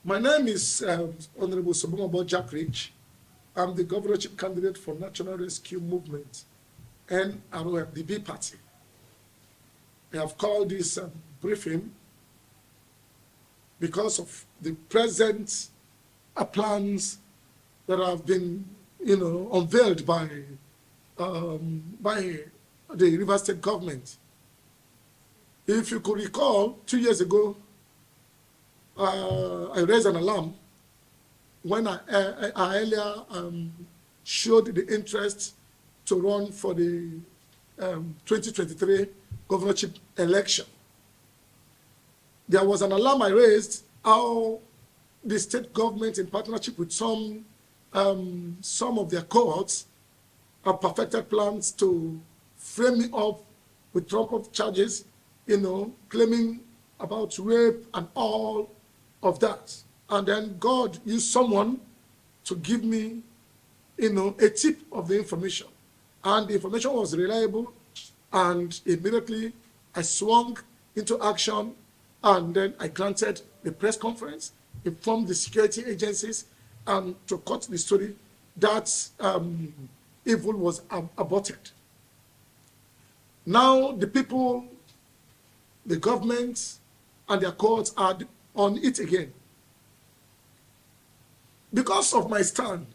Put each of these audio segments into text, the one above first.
My name is Honorable Sogboma Jackrich. I'm the governorship candidate for National Rescue Movement, NROFDB party. I have called this briefing because of the present plans that have been, unveiled by the River State government. If you could recall, 2 years ago, I raised an alarm when I earlier showed the interest to run for the 2023 governorship election. There was an alarm I raised how the state government, in partnership with some of their cohorts, have perfected plans to frame me up with trumped charges, claiming about rape and all of that. And then God used someone to give me, a tip of the information. And the information was reliable, and immediately I swung into action, and then I granted the press conference, informed the security agencies, and to cut the story, that evil was aborted. Now the people, the government, and their courts are on it again. Because of my stand,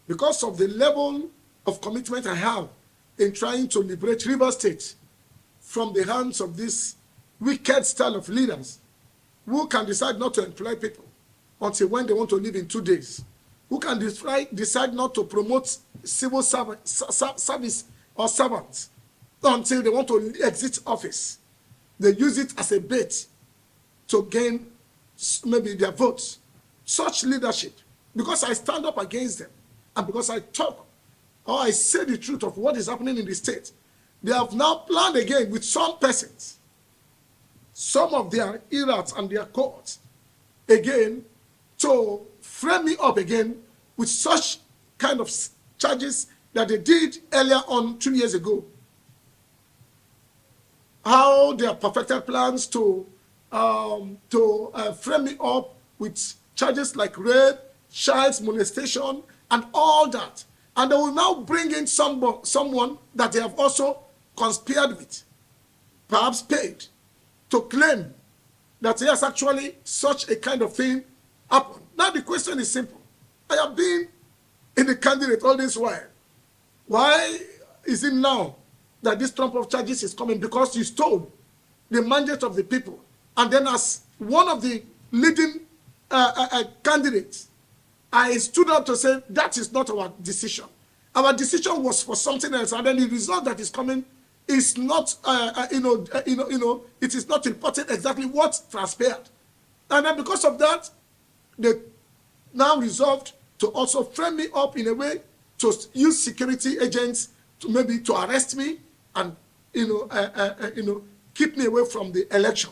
because of the level of commitment I have in trying to liberate River State from the hands of this wicked style of leaders who can decide not to employ people until when they want to live in 2 days, who can decide not to promote civil service or servants until they want to exit office. They use it as a bait to gain maybe their votes. Such leadership, because I stand up against them, and because I talk or I say the truth of what is happening in the state, they have now planned again with some persons, some of their irats and their courts, again, to frame me up again with such kind of charges that they did earlier on 2 years ago. How they have perfected plans to frame me up with charges like rape, child molestation, and all that. And they will now bring in someone that they have also conspired with, perhaps paid, to claim that yes, actually such a kind of thing happened. Now the question is simple. I have been in the candidate all this while. Why is it now that this trump of charges is coming? Because you stole the mandate of the people. And then as one of the leading candidates, I stood up to say that is not our decision. Our decision was for something else, and then the result that is coming is not, it is not reported exactly what transpired. And then because of that, they now resolved to also frame me up in a way to use security agents to maybe to arrest me and keep me away from the election.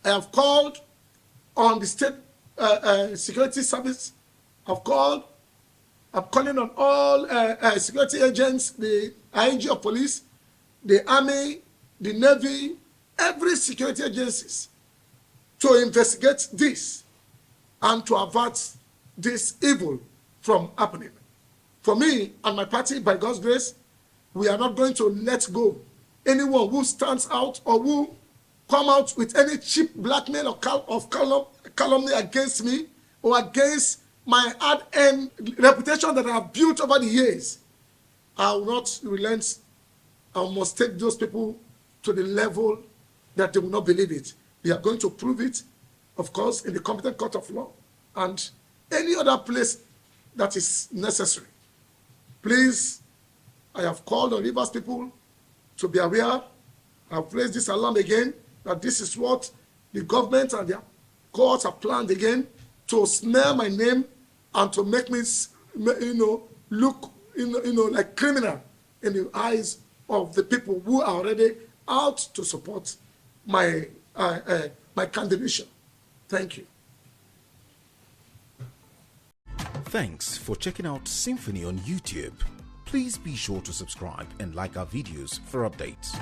I have called on the state security service. I'm calling on all security agents, the IG of police, the army, the navy, every security agencies to investigate this and to avert this evil from happening. For me and my party, by God's grace, we are not going to let go anyone who stands out or who come out with any cheap blackmail or calumny against me or against my hard-earned reputation that I have built over the years. I will not relent. I must take those people to the level that they will not believe it. We are going to prove it, of course, in the competent court of law and any other place that is necessary. Please, I have called on Rivers people to be aware. I have raised this alarm again, that this is what the government and their courts have planned again to smear my name and to make me, look, like criminal in the eyes of the people who are already out to support my my candidature. Thank you. Thanks for checking out SYMFONI on YouTube. Please be sure to subscribe and like our videos for updates.